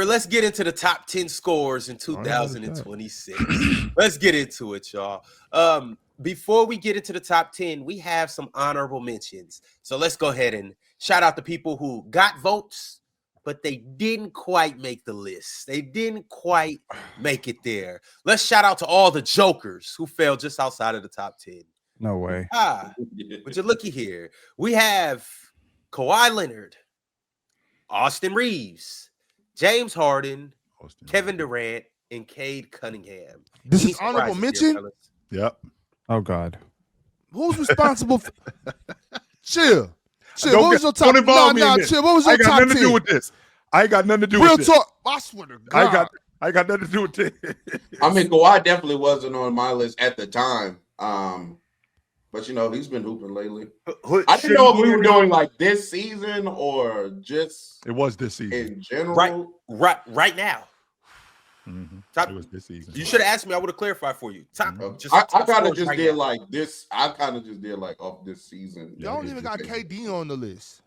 let's get into the top 10 scores in 2026. Let's get into it, y'all. Before we get into the top 10, we have some honorable mentions. So let's go ahead and shout out the people who got votes, but they didn't quite make the list. They didn't quite make it there. Let's shout out to all the jokers who fell just outside of the top 10. No way. But you looky here. We have Kawhi Leonard, Austin Reeves, James Harden, Kevin Durant, and Cade Cunningham. This is honorable mention? Yep. Oh, God. Who's responsible for Chill. What was your top? Chill. What was your top 10? I got nothing to do with this. I ain't got nothing to do with this. Real talk. I swear to God. I got nothing to do with this. I mean, Kawhi definitely wasn't on my list at the time. But, he's been hooping lately. I didn't know if we were doing like this season or just it was this season in general. Right now. Mm-hmm. Top, it was this season. You should have asked me. I would have clarified for you. Top, I kind of just did like this. I kind of just did like off this season. Y'all don't even got KD on the list.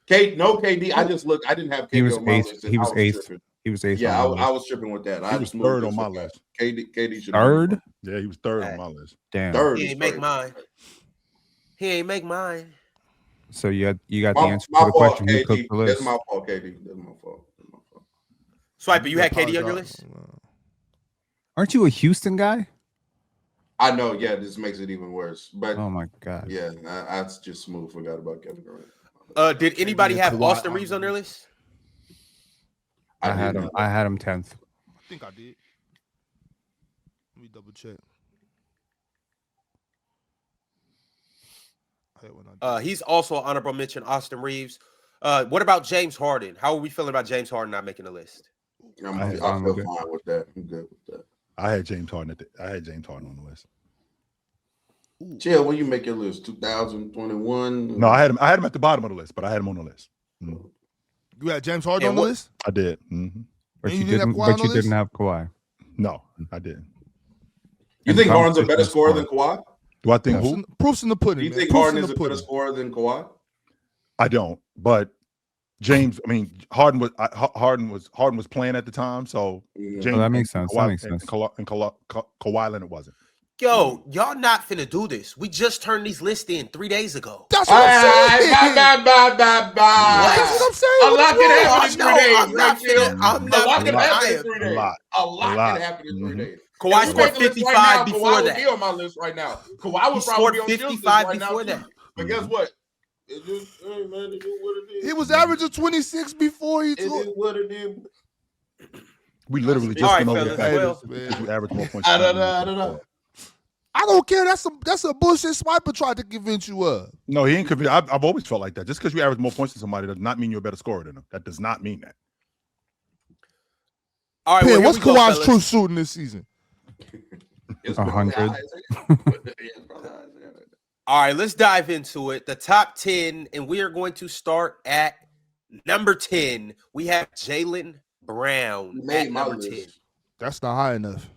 No KD. I just looked. I didn't have KD on my list. He was eighth. He was eighth. Yeah, I was tripping with that. He was third on my list. KD should third. Yeah, he was third on my list. Damn. Third. He ain't make mine. So you got the answer to the question. KD. Who cooked the list? That's my fault, KD. That's my fault. Swiper, you had KD on your list? Aren't you a Houston guy? I know. Yeah, this makes it even worse. But oh my God. Yeah, I just smooth forgot about Kevin Durant. Did anybody have Austin Reeves on their list? I had him 10th. I think I did. Let me double check. He's also an honorable mention, Austin Reeves. What about James Harden? How are we feeling about James Harden not making the list? I feel fine with that. I'm good with that. I had James Harden on the list. Chill, when you make your list, 2021. No, I had him at the bottom of the list, but I had him on the list. Mm-hmm. You had James Harden on the list? I did. Mm-hmm. But you didn't have Kawhi. No, I didn't. You think Harden's a better scorer than Kawhi? Do I think who? Proof's in the pudding. You think Harden is a better scorer than Kawhi? I don't, but James. I mean, Harden was playing at the time, so James. Well, that makes sense. Kawhi Leonard wasn't. Yo, y'all not finna do this. We just turned these lists in 3 days ago. That's what I'm saying. That's what I'm saying. A lot can happen in 3 days. I'm not A lot can happen in 3 A days. lot. A lot can happen in 3 days. Kawhi scored 55 before Kawhi that. would be on my list right now. Kawhi would probably be on 55 right before that. But guess what? It just, hey man, it is what it is. He was averaging 26 before he took. It is what it is. We literally just went over fellas, that. We averaged more points. I don't know. I don't care. That's a bullshit Swiper tried to convince you of. No, he ain't convinced. I've always felt like that. Just because you average more points than somebody does not mean you're a better scorer than them. That does not mean that. All right, Pen, what's Kawhi's true shooting this season? 100. All right, let's dive into it. The top 10, and we are going to start at number 10. We have Jaylen Brown at number 10. That's not high enough.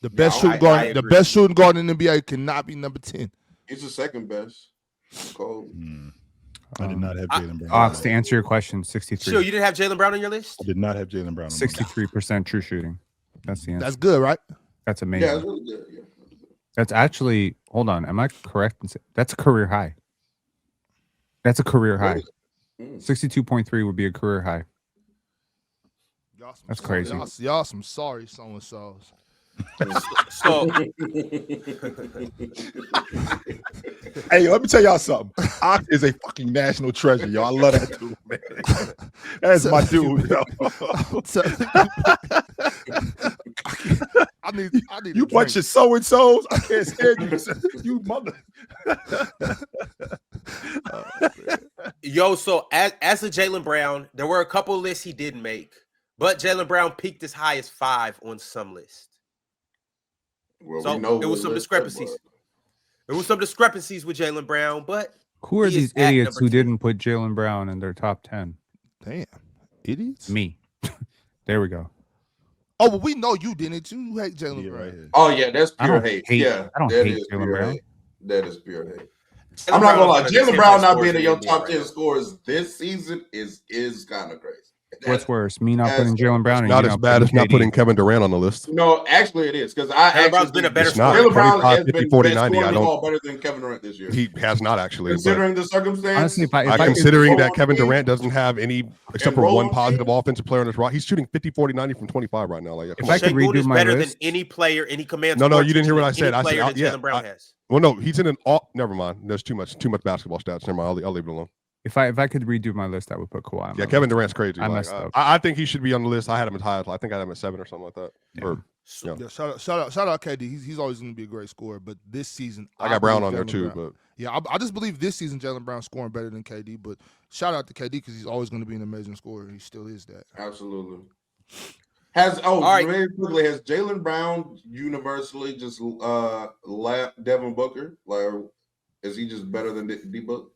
The best shooting guard, the best shooting guard in the NBA cannot be number 10. He's the second best. Cold. I did not have Jaylen Brown. Ox, to answer your question, 63. Sure, you didn't have Jaylen Brown on your list? I did not have Jaylen Brown. 63% true shooting. That's the answer. That's good, right? That's amazing. Yeah, it's really good. Yeah. That's actually, hold on, am I correct? That's a career high. That's a career high. 62.3 would be a career high. That's crazy. Y'all some sorry so-and-sos. So, hey, let me tell y'all something. Ox is a fucking national treasure, yo. I love that dude, man. That's my dude, yo. I need you bunch of so-and-sos. I can't stand you. You mother. yo, so as a Jaylen Brown, there were a couple lists he didn't make, but Jaylen Brown peaked as high as 5 on some lists. Well, so there was some discrepancies. There was some discrepancies with Jaylen Brown, but who are these idiots who didn't put Jaylen Brown in their top 10? Damn, idiots. Me. There we go. Oh, well, we know you didn't. You hate Jaylen Brown. Right. Oh yeah, that's pure hate. Yeah, I don't hate Jaylen Brown. Hate. That is pure hate. I'm not gonna lie. Jaylen Brown not being in your top 10 scores this season is kind of crazy. What's worse, me not putting Jaylen Brown? Not as bad as not putting Kevin Durant on the list. No, actually it is because Jaylen Brown's been a better scorer. Jaylen Brown has 50, been 40, been 90. scoring the ball better than Kevin Durant this year. He has not actually. Considering the circumstance. Honestly, considering that Kevin Durant doesn't have any except for one positive offensive player on his roster, he's shooting 50, 40, 90 from 25 right now. Like, if I could redo my better list, than any player, any command. No, you didn't hear what I said. I said, Jaylen Brown has. Well, no, he's in an all. Never mind. There's too much basketball stats. Never mind. I'll leave it alone. If I could redo my list, I would put Kawhi on. Yeah, Kevin Durant's crazy. I messed up. I think he should be on the list. I had him as high as I think I had him at 7 or something like that. Yeah. Yeah, shout out KD. He's always going to be a great scorer. But this season, I got Brown on there too. But yeah, I just believe this season Jaylen Brown scoring better than KD. But shout out to KD because he's always going to be an amazing scorer. He still is that. Absolutely. Very quickly, has Jaylen Brown universally just lapped Devin Booker? Like, is he just better than D Book?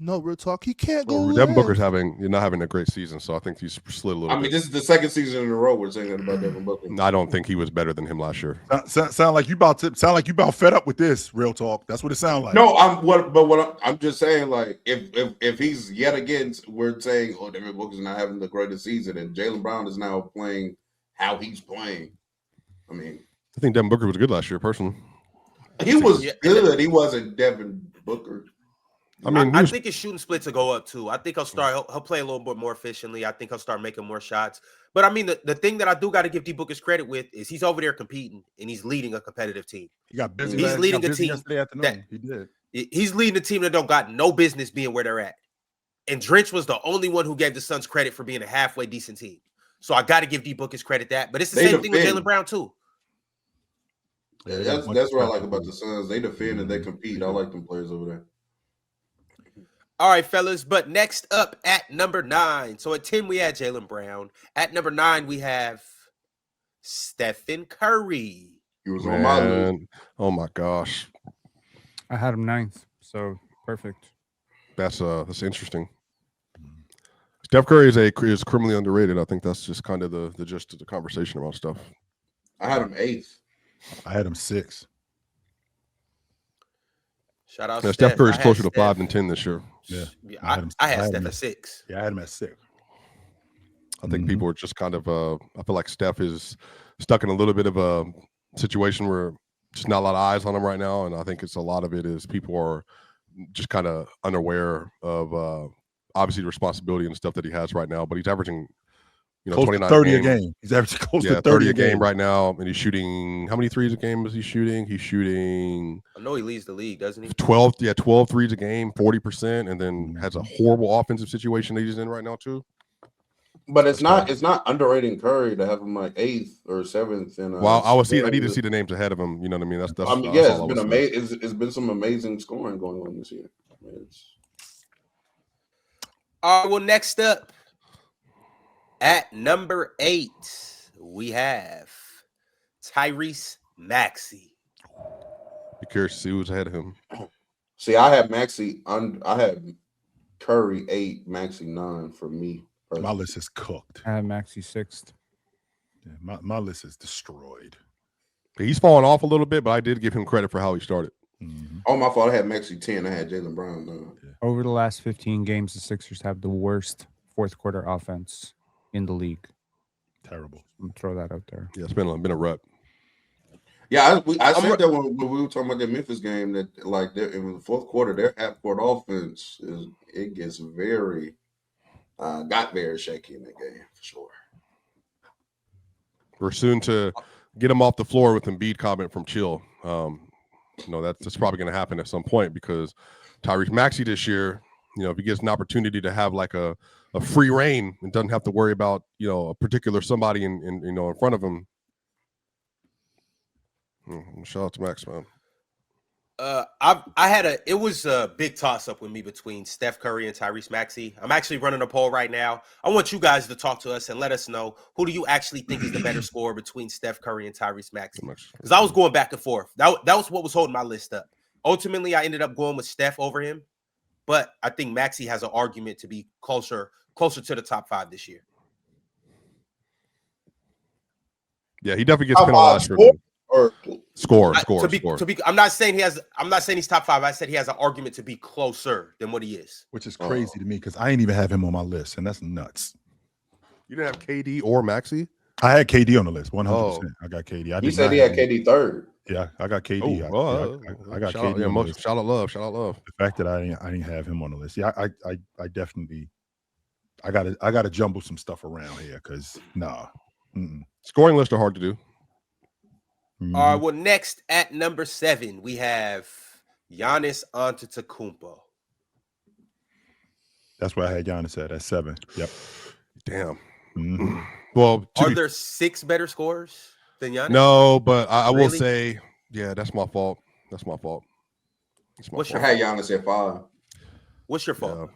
No, real talk. He can't go. Devin Booker's not having a great season, so I think he's slid a little bit. I mean, this is the second season in a row we're saying that about Devin Booker. I don't think he was better than him last year. Sound like you about fed up with this. Real talk. That's what it sounds like. No, I'm just saying, like, if he's yet again, we're saying, oh, Devin Booker's not having the greatest season, and Jaylen Brown is now playing how he's playing. I mean, I think Devin Booker was good last year, personally. He was good. He wasn't Devin Booker. I think his shooting splits will go up too. I think he'll play a little bit more efficiently. I think he'll start making more shots. But I mean, the thing that I do got to give D Booker's credit with is he's over there competing and he's leading a competitive team. He got busy. He's leading a team yesterday afternoon. He did. He's leading a team that don't got no business being where they're at. And Drench was the only one who gave the Suns credit for being a halfway decent team. So I got to give D Booker's credit that. But it's the same thing with Jaylen Brown too. Yeah, that's what I like about the Suns. They defend and they compete. I like them players over there. All right, fellas, but next up at number 9. So at 10, we had Jaylen Brown. At number 9, we have Stephen Curry. He was on my list. Oh, my gosh. I had him 9th, so perfect. That's interesting. Steph Curry is criminally underrated. I think that's just kind of the gist of the conversation about stuff. I had him 8th. I had him 6th. Shout out Steph Curry's closer to 5 than 10 this year. Yeah, I had Steph at 6. Yeah, I had him at 6. I think people are just kind of I feel like Steph is stuck in a little bit of a situation where just not a lot of eyes on him right now, and I think a lot of it is people are just kind of unaware of obviously the responsibility and stuff that he has right now. But he's averaging close 29 to 30 a game. He's averaging close to 30 a game right now, and he's shooting. How many threes a game is he shooting? He's shooting. I know he leads the league, doesn't he? 12 threes a game, 40%, and then has a horrible offensive situation that he's in right now too. But it's not underrating Curry to have him like 8th or 7th. Well, I need to see the names ahead of him. You know what I mean? That's it's been amazing. It's been some amazing scoring going on this year. All right. Well, next up. At number 8, we have Tyrese Maxey. Be curious to see who's ahead of him. See, I had Maxey. I had Curry 8, Maxey 9 for me. Personally. My list is cooked. I had Maxey 6th. Yeah, my list is destroyed. He's fallen off a little bit, but I did give him credit for how he started. Mm-hmm. Oh, my fault. I had Maxey 10. I had Jaylen Brown 9. Yeah. Over the last 15 games, the Sixers have the worst fourth quarter offense in the league. Terrible. I'm throw that out there. Yeah, it's been a rut. Yeah, I said that when we were talking about that Memphis game that like in the fourth quarter, their half court offense gets very shaky in that game for sure. We're soon to get him off the floor with Embiid comment from Chill. That's probably going to happen at some point because Tyrese Maxey this year, if he gets an opportunity to have like a free reign and doesn't have to worry about a particular somebody in front of him. Shout out to Max, man. It was a big toss up with me between Steph Curry and Tyrese Maxey. I'm actually running a poll right now. I want you guys to talk to us and let us know who do you actually think is the better scorer between Steph Curry and Tyrese Maxey? Because I was going back and forth. That was what was holding my list up. Ultimately, I ended up going with Steph over him, but I think Maxey has an argument to be closer to the top 5 this year. Yeah, he definitely gets penalized for Or Score. I'm not saying he's top 5. I said he has an argument to be closer than what he is. Which is crazy to me because I ain't even have him on my list, and that's nuts. You didn't have KD or Maxey? I had KD on the list, 100%. I got KD. You said he had KD third. Yeah, I got KD. I got KD. On the list. Shout out love. The fact that I didn't have him on the list. Yeah, I definitely. I gotta jumble some stuff around here because scoring lists are hard to do. All right. Well, next at number 7 we have Giannis Antetokounmpo. That's where I had Giannis at 7. Yep. Damn. Mm-hmm. Well, are there 6 better scorers than Giannis? No, but I will say, yeah, that's my fault. I had Giannis at 5. What's your fault?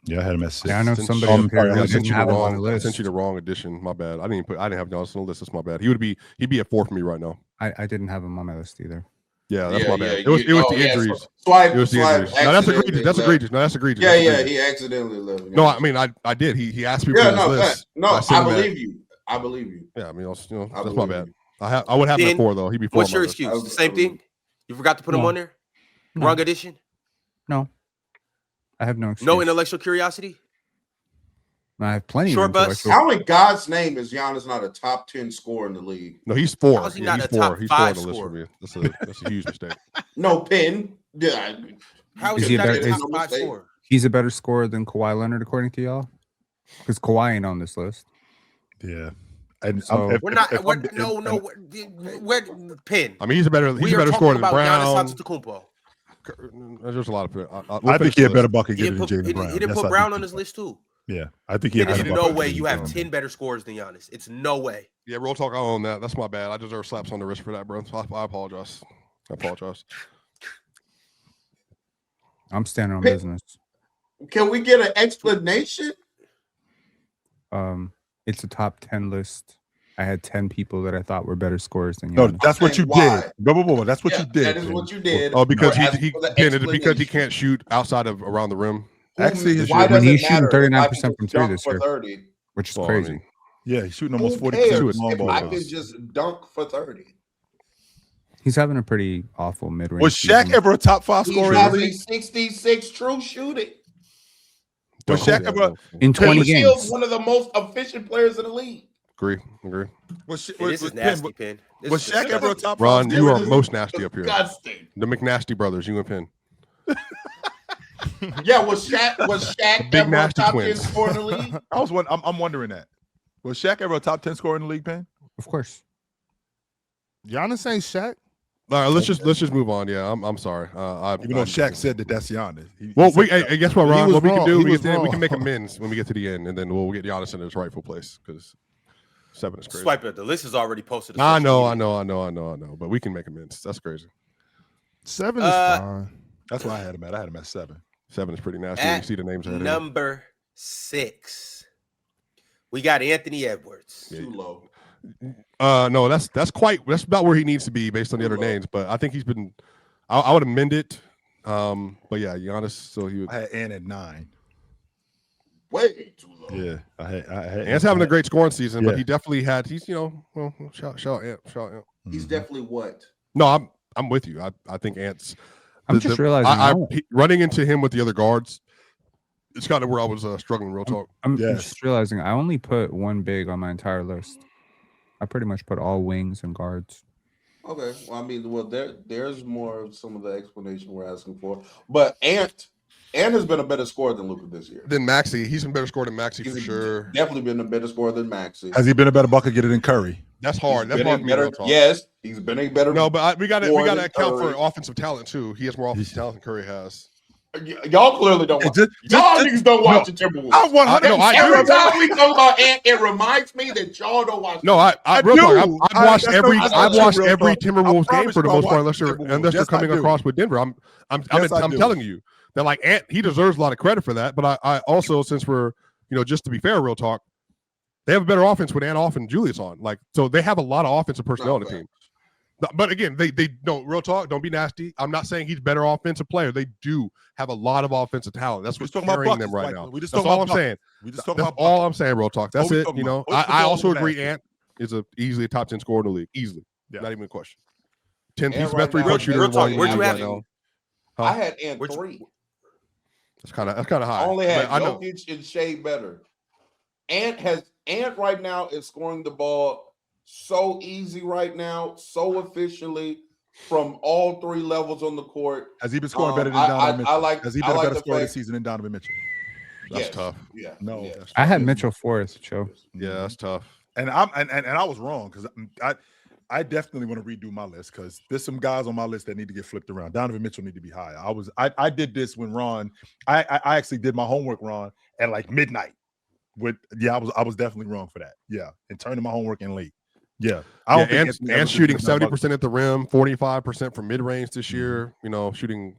Yeah, I had him at 6. Yeah, I know somebody I sent you the wrong edition. My bad. I didn't have Giannis on the list. That's my bad. He'd be at 4 for me right now. I didn't have him on my list either. Yeah, that's my bad. It was the injuries. Swipe. No, that's egregious. That's egregious. Yeah, he accidentally left. No, I mean I did. He asked me for his list. No, I believe you. Yeah, I mean, that's my bad. I would have him at 4 though. He'd be 4. What's your excuse? The same thing? You forgot to put him on there? No. Wrong edition? No. I have no excuse. No intellectual curiosity? I have plenty Short of bus. How in God's name is Giannis not a top 10 scorer in the league? No, he's 4. How is he not a he's top 4 5 on the list for scorer? me. That's a huge mistake. No pin. How is he not a top 5 scorer? He's a better scorer than Kawhi Leonard, according to y'all? Because Kawhi ain't on this list. Yeah. And so, we're not. Where pin? I mean, he's a better scorer than Brown. Giannis Antetokounmpo. There's a lot of. I think he had better bucket getter than Jaylen Brown. He didn't put Brown on his list too. Yeah, I think he had better. There's no way you have 10 better scores than Giannis. It's no way. Yeah, real talk. I own that. That's my bad. I deserve slaps on the wrist for that, bro. I apologize. I'm standing on business. Can we get an explanation? It's a top 10 list. I had 10 people that I thought were better scorers than Giannis. No, that's what you did. Blah. That's what you did. That is what you did. Oh, because he can't shoot outside of around the rim. Actually, he's shooting 39% from 3 this year, 30? which is crazy. I mean, yeah, he's shooting almost 40% if I can just dunk for 30. He's having a pretty awful mid-range. Was Shaq ever a top 5 scorer? He's having 66 true shooting. Was Shaq ever in 20 games? He's one of the most efficient players in the league. Agree. This is nasty, Penn. Was Shaq ever a top 5 Ron, scorer? you are most nasty up here. Disgusting. The McNasty brothers, you and Penn. Yeah, was Shaq Big ever a nasty top twins. 10 scorer in the league? I'm wondering that. Was Shaq ever a top 10 scorer in the league, Penn? Of course. Giannis ain't Shaq. All right, let's just move on. Yeah, I'm sorry. Even though Shaq said that's Giannis. Guess what, Ron? What we can do, we can make wrong. amends when we get to the end, and then we'll get Giannis in his rightful place because 7 is crazy. Swipe it. The list is already posted. I know, but we can make amends. That's crazy. 7 is fine. That's why I had him at. I had him at 7. 7 is pretty nasty. When you see the names ahead. Number 6, we got Anthony Edwards. Too low. No, that's about where he needs to be based on the other names. But I think he's been. I would amend it. But yeah, Giannis. So he. I had Ant at 9. Way too low. Yeah, I had. Ant's having a great scoring season, Yeah. but he definitely had. He's shout Ant. He's definitely what? No, I'm with you. I think Ant's. I'm just realizing running into him with the other guards. It's kind of where I was struggling. Real talk. I'm just realizing I only put one big on my entire list. I pretty much put all wings and guards. Okay. Well, I mean, there's more of some of the explanation we're asking for. But Ant has been a better scorer than Luka this year. Then Maxey. He's been better scorer than Maxey for sure. Definitely been a better scorer than Maxey. Has he been a better bucket getter than Curry? That's hard. That's hard. Yes, he's been a better. No, but we got to account for offensive talent too. He has more offensive talent than Curry has. Y'all clearly don't watch. Y'all niggas don't watch the Timberwolves. Every time we talk about Ant, it reminds me that y'all don't watch. No, I've watched every Timberwolves game for the most part, unless they're coming across with Denver. I'm telling you that like Ant, he deserves a lot of credit for that. But I also, since we're just to be fair, real talk, they have a better offense with Ant off and Julius on. Like, so they have a lot of offensive personnel on the team. But again, they don't. Real talk. Don't be nasty. I'm not saying he's a better offensive player. They do have a lot of offensive talent. That's what's carrying them right now. That's all I'm saying. That's all I'm saying. Real talk. That's it. I also agree. Ant is easily a top 10 scorer in the league. Easily. Yeah. Not even a question. 10th, he's And the right best three-point now- shooter. Real talk, in the where'd league you have right him? now. Huh? I had Ant Which- 3. That's kind of high. I only had I know. Jokic and Shea better. Ant right now is scoring the ball so easy right now, so efficiently from all 3 levels on the court. Has he been scoring better than I- Donovan Mitchell? Has he been a like better the scorer this fact- season than Donovan Mitchell? That's Yes. tough. Yeah. No. yeah. That's I tough. had Mitchell fourth, Joe. Yeah, that's tough. And I was wrong because I definitely want to redo my list because there's some guys on my list that need to get flipped around. Donovan Mitchell need to be higher. I did this when Ron. I actually did my homework, Ron, at like midnight. I was definitely wrong for that. Yeah, and turning my homework in late. Yeah, I don't think and shooting 70% at the rim, 45% from mid range this year. You know, shooting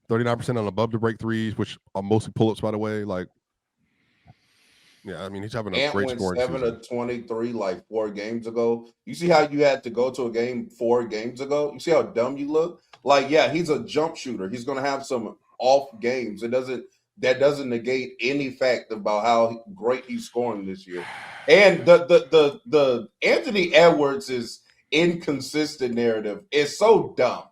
39% on above the break threes, which are mostly pull ups, by the way. Like, yeah, I mean, he's having a Ant great went scoring 7 season. of 23 like 4 games ago. You see how you had to go to a game 4 games ago? You see how dumb you look? Like, yeah, he's a jump shooter. He's going to have some off games. That doesn't negate any fact about how great he's scoring this year. And the Anthony Edwards is inconsistent narrative is so dumb.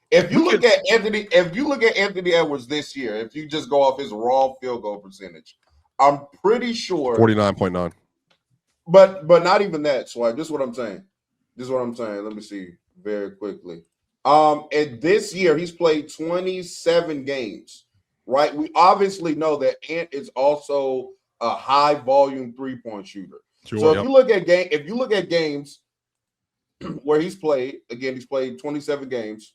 If you look at Anthony Edwards this year, if you just go off his raw field goal percentage, I'm pretty sure 49.9. but not even that, Swipe. This is what I'm saying. Let me see very quickly. And this year he's played 27 games, right? We obviously know that Ant is also a high volume 3-point shooter. Sure. So if you look at games where he's played 27 games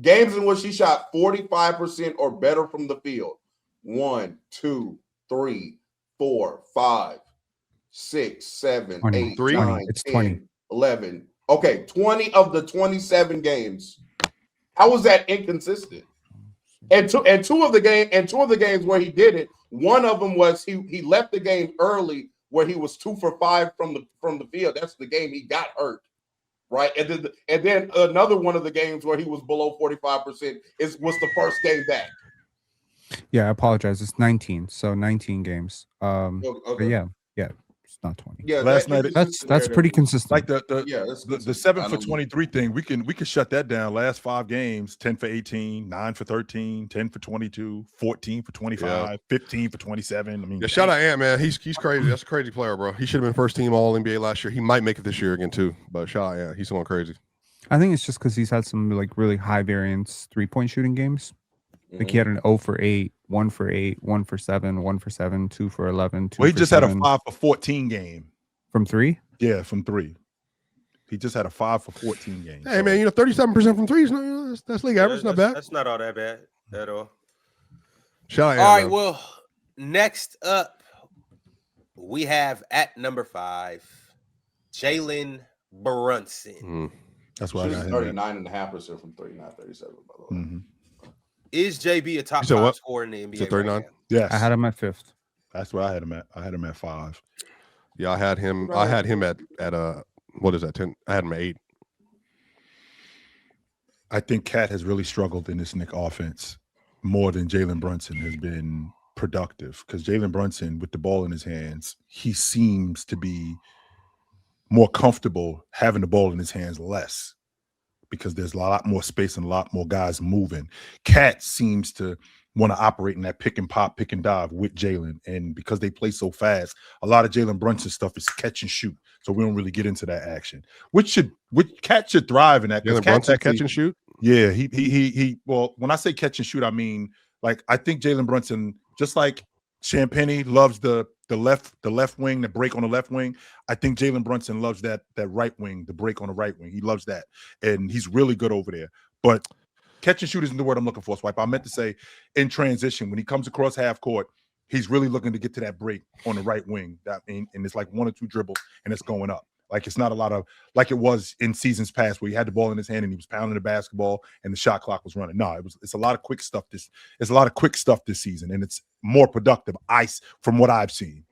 in which he shot 45% or better from the field. 1, 2, 3, 4, 5, 6, 7, 20. 8, 20. 9, It's 10, 20. 11. Okay, 20 of the 27 games. How was that inconsistent? And two of the games where he did it, one of them was he left the game early where he was 2 for 5 from the field. That's the game he got hurt. Right. And then another one of the games where he was below 45% was the first game back. Yeah, I apologize. It's 19, so 19 games. But Okay. yeah, it's not 20. Yeah, Last night- That's pretty consistent. Like that's the 7 for 23 thing, we can shut that down. Last 5 games, 10 for 18, 9 for 13, 10 for 22, 14 for 25, 15 for 27. I mean, Yeah, shout out Ant, man. He's crazy. That's a crazy player, bro. He should have been first team All NBA last year. He might make it this year again too. But shout out Ant. He's going crazy. I think it's just because he's had some like really high variance 3-point shooting games. Like he had an 0 for 8, 1 for 8, 1 for 7, 1 for 7, 2 for 11. 2 well, he for just 7. had a 5 for 14 game. From 3. Yeah, from 3. He just had a 5 for 14 game. Hey, man, 37% from threes. No, that's league average. Not bad. That's not all that bad at all. Shout out Ant. All right, man. well, next up, we have at number 5, Jalen Brunson. That's why I got him. 39.5% from 39, 37, by the way. Mm-hmm. Is JB a top You said 5 what? scorer in the NBA? Is it 39? Right now? Yes, I had him at 5th. that's where I had him at. I had him at 5. Yeah, I had him at what is that? 10. I had him at 8. I think Cat has really struggled in this Knick offense more than Jalen Brunson has been productive, because Jalen Brunson, with the ball in his hands, he seems to be more comfortable having the ball in his hands less, because there's a lot more space and a lot more guys moving. Cat seems to want to operate in that pick and pop, pick and dive with Jalen. And because they play so fast, a lot of Jalen Brunson stuff is catch and shoot. So we don't really get into that action, which Cat should thrive in that. Jalen Brunson catch and shoot. Yeah, he. Well, when I say catch and shoot, I mean, like, I think Jalen Brunson, just like Champagnie loves the left wing, the break on the left wing. I think Jalen Brunson loves that right wing, the break on the right wing. He loves that, and he's really good over there. But catch and shoot isn't the word I'm looking for, Swipe. I meant to say in transition, when he comes across half court, he's really looking to get to that break on the right wing. And it's like 1 or 2 dribbles, and it's going up. Like, it's not a lot of, like it was in seasons past where he had the ball in his hand and he was pounding the basketball and the shot clock was running. No, it's a lot of quick stuff. It's a lot of quick stuff this season, and it's more productive from what I've seen.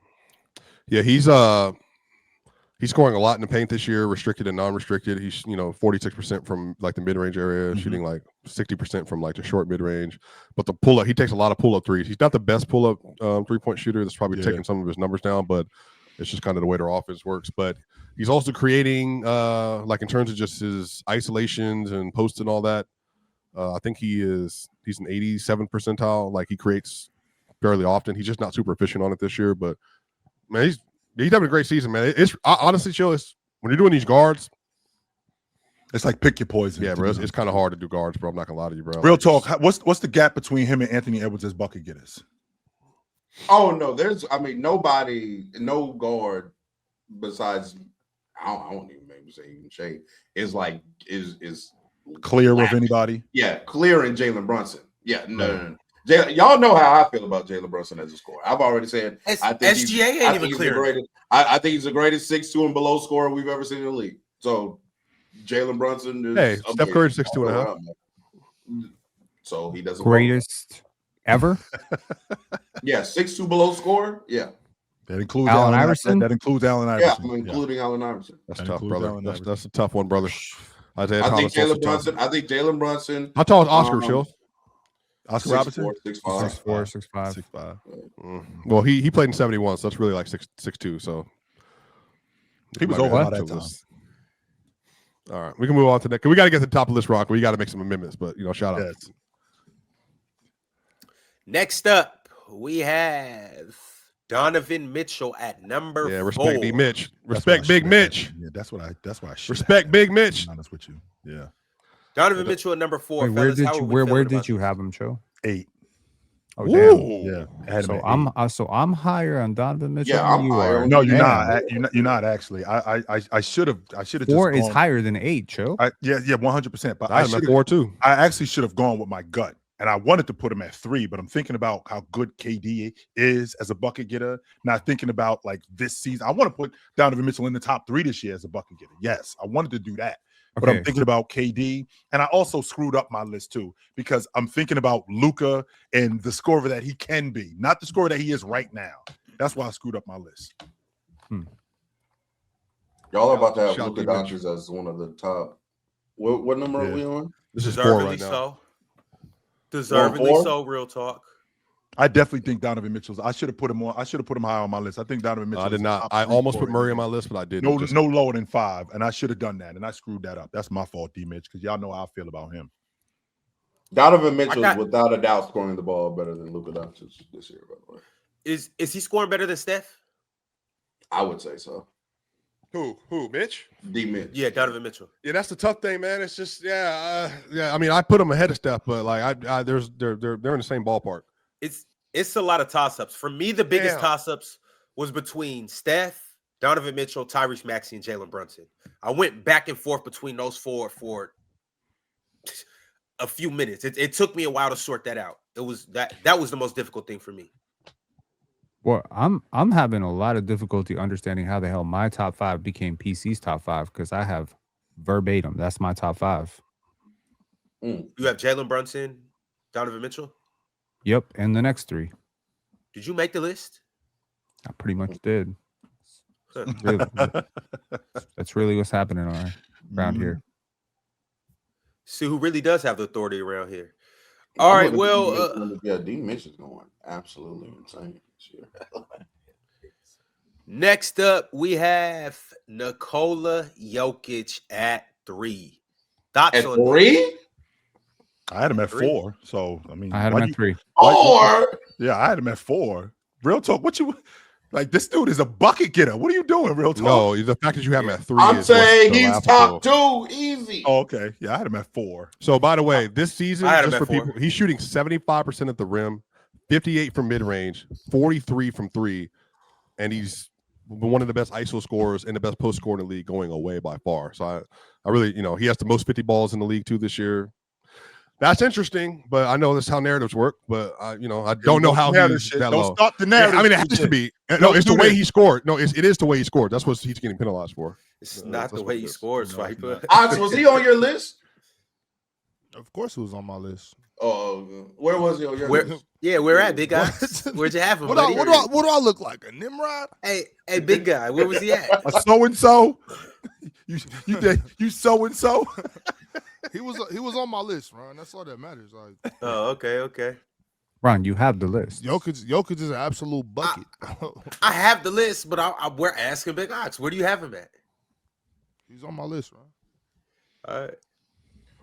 Yeah, he's scoring a lot in the paint this year, restricted and non-restricted. He's 46% from like the mid-range area, shooting like 60% from like the short mid-range. But the pull-up, he takes a lot of pull-up threes. He's not the best pull-up 3-point shooter. That's probably taking some of his numbers down, but it's just kind of the way their offense works. But He's also creating, like in terms of just his isolations and posts and all that. I think he's an 87th percentile. Like he creates fairly often. He's just not super efficient on it this year. But man, he's having a great season, man. It's honestly, chill. It's when you're doing these guards, it's like pick your poison. Yeah, bro. It's kind of hard to do guards, bro. I'm not gonna lie to you, bro. Real talk. What's the gap between him and Anthony Edwards as bucket getters? Oh no, nobody, no guard besides I don't even maybe say even Shai is clear of anybody. Yeah, clear in Jalen Brunson. Yeah, no. Y'all know how I feel about Jalen Brunson as a scorer. I've already said I think SGA ain't even clear. I think he's the greatest 6'2" and below scorer we've ever seen in the league. So Jalen Brunson is Steph Curry's 6'2.5". So he doesn't greatest ever. Yeah, 6'2" below scorer. Yeah. That includes Allen Iverson. That includes Allen Iverson. Yeah, including Allen Iverson. That's tough, brother. That's a tough one, brother. I think Jalen Brunson. How tall is Oscar, Chill? Oscar Robertson? 6'4", 6'5". Well, he played in 71, so that's really like 6'2". So he was over by that time. All right, we can move on to that. We got to get to the top of this rock. We got to make some amendments, but shout out. Yes. Next up, we have Donovan Mitchell at number 4. Respect D Mitch. Respect Big Mitch. Yeah, that's why I respect Big Mitch. Be honest with you. Yeah. Donovan Mitchell at number 4. Wait, where did you have him, Joe? 8. Oh, damn. Yeah. So I'm higher on Donovan Mitchell. Yeah, I'm higher. No, you're not. You're not actually. I should have. 4 is higher than 8, Joe. Yeah, 100%. But I'm at 4 too. I actually should have gone with my gut, and I wanted to put him at 3. But I'm thinking about how good KD is as a bucket getter. Not thinking about like this season. I want to put Donovan Mitchell in the top 3 this year as a bucket getter. Yes, I wanted to do that. But I'm thinking about KD, and I also screwed up my list too because I'm thinking about Luka and the scorer that he can be, not the scorer that he is right now. That's why I screwed up my list. Y'all are about to have Luka Doncic as one of the top. What number are we on? This is 4 right now. Deservedly so. Real talk. I definitely think Donovan Mitchell's. I should have put him on. I should have put him high on my list. I think Donovan Mitchell. I did not. I almost put Murray on my list, but I didn't. No lower than 5, and I should have done that, and I screwed that up. That's my fault, D. Mitch, because y'all know how I feel about him. Donovan Mitchell is without a doubt scoring the ball better than Luka Doncic this year. By the way, is he scoring better than Steph? I would say so. Who? Mitch? D. Mitch. Yeah, Donovan Mitchell. Yeah, that's the tough thing, man. It's just I mean, I put him ahead of Steph, but like they're in the same ballpark. It's a lot of toss-ups. For me, the biggest toss-ups was between Steph, Donovan Mitchell, Tyrese Maxey, and Jalen Brunson. I went back and forth between those 4 for a few minutes. It took me a while to sort that out. It was that was the most difficult thing for me. Well, I'm having a lot of difficulty understanding how the hell my top 5 became PC's top 5 because I have verbatim. That's my top 5. You have Jalen Brunson, Donovan Mitchell? Yep, and the next 3. Did you make the list? I pretty much did. That's really what's happening around here. See who really does have the authority around here. All right, well, D. Mitch is going absolutely insane this year. Next up, we have Nikola Jokic at 3. Thoughts at on 3? I had him at 4, so I mean, I had him at 3. 4? Yeah, I had him at 4. Real talk. What you like? This dude is a bucket getter. What are you doing, real talk? No, the fact that you have him at 3. I'm saying he's top 2, easy. Oh, okay. Yeah, I had him at 4. So, by the way, this season, just for 4. people, he's shooting 75% at the rim, 58 from mid range, 43 from 3, and he's one of the best ISO scorers and the best post scorer in the league, going away by far. So, I really, he has the most 50 balls in the league too this year. That's interesting, but I know that's how narratives work. But I don't know how he's that low. Don't stop the narrative. Yeah, I mean, it has to be. No, it's the way he scored. No, it is the way he scored. That's what he's getting penalized for. It's not the way he scores, Viper. Ox, was he on your list? Of course, he was on my list. Oh, where was he on your list? Yeah, where at, big guy? Where'd you have him? What do I look like? A Nimrod? Hey, big guy, where was he at? A so and so. You so and so. He was on my list, Ron. That's all that matters. Like, oh, okay. Ron, you have the list. Jokic is an absolute bucket. I have the list, but we're asking Big Ox. Where do you have him at? He's on my list, right? All right.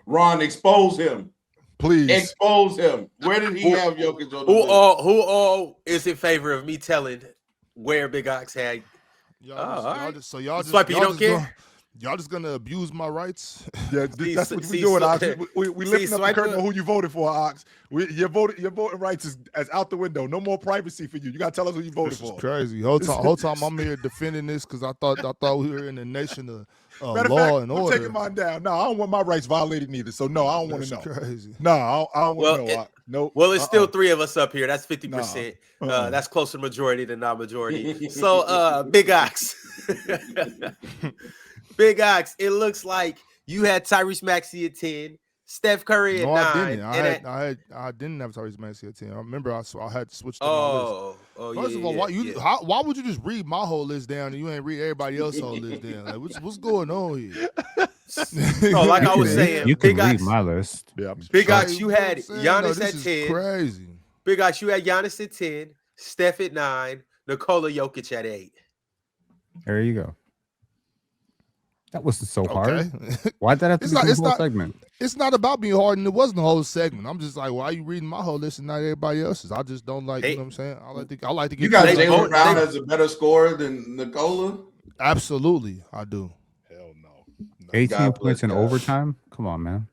Ron, expose him. Please. Expose him. Where did he have Jokic on the Who list? all is in favor of me telling where Big Ox had? Y'all just gonna abuse my rights? Yeah, that's what we doing, Ox. We lifting up the curtain on who you voted for, Ox. Your voting rights is out the window. No more privacy for you. You gotta tell us who you voted for. Crazy. Whole time I'm here defending this because I thought we were in a nation of Matter law of fact, and I'm order. taking mine down. No, I don't want my rights violated neither. So no, I don't want to know. Crazy. No, I don't want to know. No. Well, it's still 3 of us up here. That's 50%. That's closer to majority than non-majority. So, Big Ox. Big Ox, it looks like you had Tyrese Maxey at 10, Steph Curry at 9. I didn't have Tyrese Maxey at 10. I remember I had to switch to my list. First of all, why would you just read my whole list down and you ain't read everybody else's whole list down? Like, what's going on here? No, like I was saying, you can Big read Ox, my list. Yeah, Big Ox, you had Giannis this at 10. Is crazy. Big Ox, you had Giannis at 10, Steph at 9, Nikola Jokic at 8. There you go. That wasn't so hard. Okay. Why'd that have to be the whole segment? It's not about being hard, and it wasn't the whole segment. I'm just like, why are you reading my whole list and not everybody else's? I just don't like, you know what I'm saying? I like to get. You got Jaylen Brown as a better scorer than Nikola? Absolutely, I do. Hell no. 18 points in overtime? Come on, man.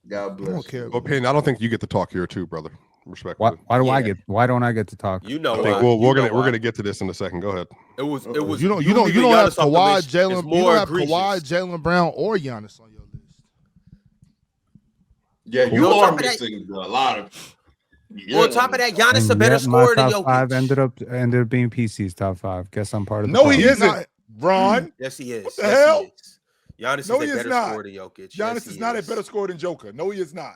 God bless. I don't care. Opinion. I don't think you get to talk here too, brother. Respectfully. Why don't I get to talk? You know, I think we're gonna get to this in a second. Go ahead. It was. You don't have Kawhi, Jaylen Brown, or Giannis on your list. Yeah, you are missing a lot of. Yeah. On top of that, Giannis a better scorer than Jokic. Top 5 ended up being PC's top 5. Guess I'm part of. No, he isn't. Ron. Yes, he is. What the hell? Giannis is a better scorer than Jokic. Giannis is not a better scorer than Joker. No, he is not.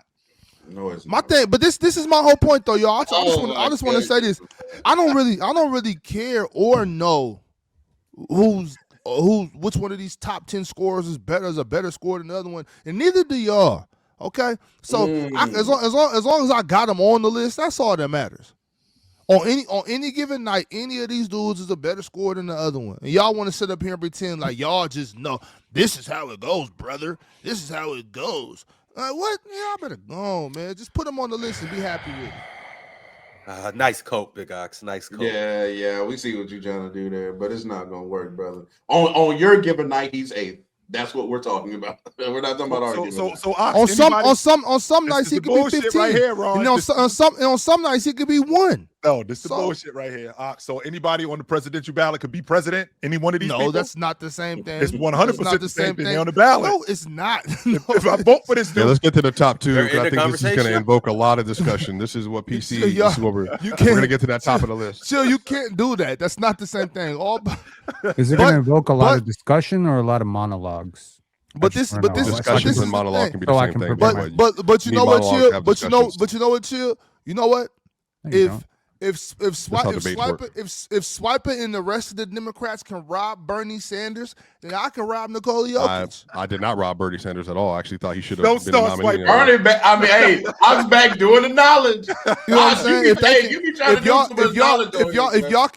No, it's my thing, but this is my whole point though, y'all. I just want to say this. I don't really care or know which one of these top 10 scorers is a better scorer than the other one, and neither do y'all. Okay, so as long as I got them on the list, that's all that matters. On any given night, any of these dudes is a better scorer than the other one, and y'all want to sit up here and pretend like y'all just know this is how it goes, brother. This is how it goes. What? Yeah, I better go, man. Just put them on the list and be happy with it. Nice coat, Big Ox. Nice coat. Yeah. We see what you're trying to do there, but it's not gonna work, brother. On your given night, he's 8th. That's what we're talking about. We're not talking about arguing. So on some nights he could be 15. Right here, Ron. On some nights he could be 1. No, this is bullshit right here. So anybody on the presidential ballot could be president. Any one of these people? No, that's not the same thing. It's 100% the same thing. They're on the ballot. No, it's not. If I vote for this dude, let's get to the top 2. I think this is going to conversation. invoke a lot of discussion. This is what PC. This is what we're going to get to that top of the list. Chill, you can't do that. That's not the same thing. Is it going to invoke a lot of discussion or a lot of monologues? But this discussions and monologue can be the same thing. But you know what, Chill? But you know what, Chill? You know what? If Swiper and the rest of the Democrats can rob Bernie Sanders, then I can rob Nikola Jokic. I did not rob Bernie Sanders at all. I actually thought he should have Don't been a nominee. Hey, I'm back doing the knowledge. You know what I'm saying?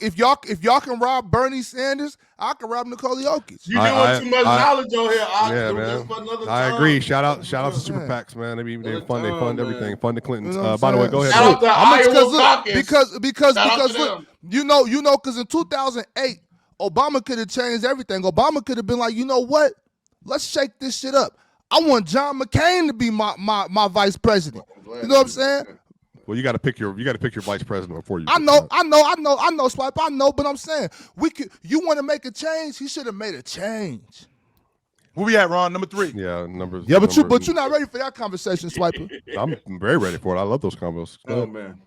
If y'all can rob Bernie Sanders, I can rob Nikola Jokic. You doing too much knowledge on here. Yeah, man. I agree. Shout out to Super PACs, man. They fund everything. Fund the Clintons. By the way, go ahead. Shout out to Iowa because look, you know, because in 2008, Obama could have changed everything. Obama could have been like, you know what? Let's shake this shit up. I want John McCain to be my vice president. You know what I'm saying? Well, you got to pick your vice president before you. I know, Swipe. I know, but I'm saying you want to make a change. He should have made a change. Where we at, Ron? Number 3. Yeah, numbers. Yeah, but you're not ready for that conversation, Swiper. I'm very ready for it. I love those combos. Oh man.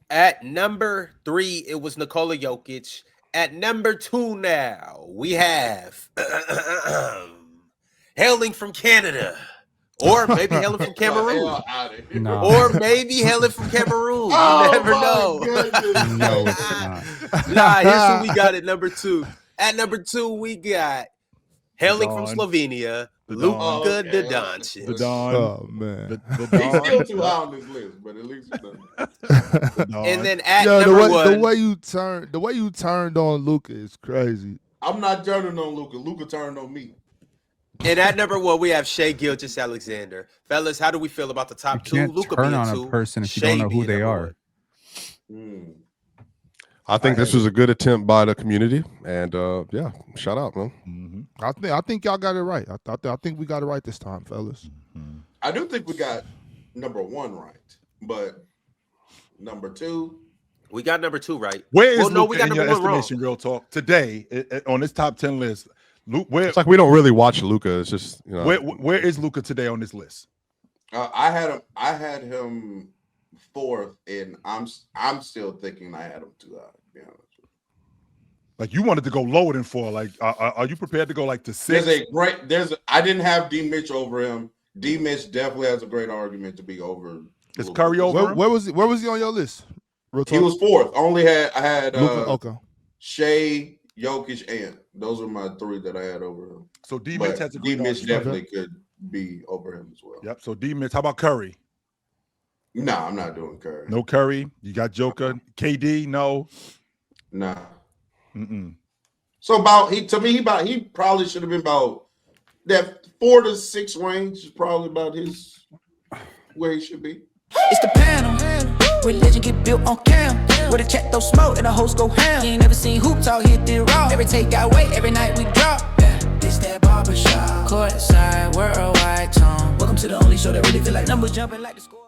At number 3, it was Nikola Jokic. At number 2 now, we have hailing from Canada. Or maybe hailing from Cameroon. No. Or maybe hailing from Cameroon. You never know. No, it's not. Nah, here's who we got at number 2. At number 2, we got hailing from Slovenia, Luka Doncic. Oh man, he's still too high on this list, but at least he's done. And then at number 1, the way you turned on Luka is crazy. I'm not turning on Luka. Luka turned on me. And at number 1, we have Shai Gilgeous-Alexander. Fellas, how do we feel about the top You 2? can't Luka turn being on 2. a person if you Shai don't know who being they number are. 1. I think this was a good attempt by the community, and yeah, shout out, man. Mm-hmm. I think y'all got it right. I think we got it right this time, fellas. Mm-hmm. I do think we got number 1 right, but number 2. We got number 2 right. Where is no, Luka we got in your number 1 wrong. estimation, real talk, today on this top 10 list? Luke, It's like we don't really watch Luka. It's just, you know. where is Luka today on this list? I had him 4th, and I'm still thinking I had him too high. To be honest with you. Like, you wanted to go lower than 4. Like, are you prepared to go like to 6? I didn't have D Mitch over him. D Mitch definitely has a great argument to be over. Is Curry over him? Where was he on your list? Real talk? He was 4th. I had Luka, okay. Shai, Jokic, and those are my 3 that I had over him. So D Mitch has a great D Mitch argument. definitely could be over him as well. Yep. So D Mitch. How about Curry? No, I'm not doing Curry. No Curry. You got Joker. KD. No. Nah. Mm-mm. So he probably should have been about that 4 to 6 range is probably about where he should be. It's the panel. Religion get built on cam. Where the chat throw smoke and the host go ham. You ain't never seen hoops out hit the raw. Every take got weight, every night we drop. This that barbershop. Courtside, worldwide tone. Welcome to the only show that really feel like numbers jumping like the score.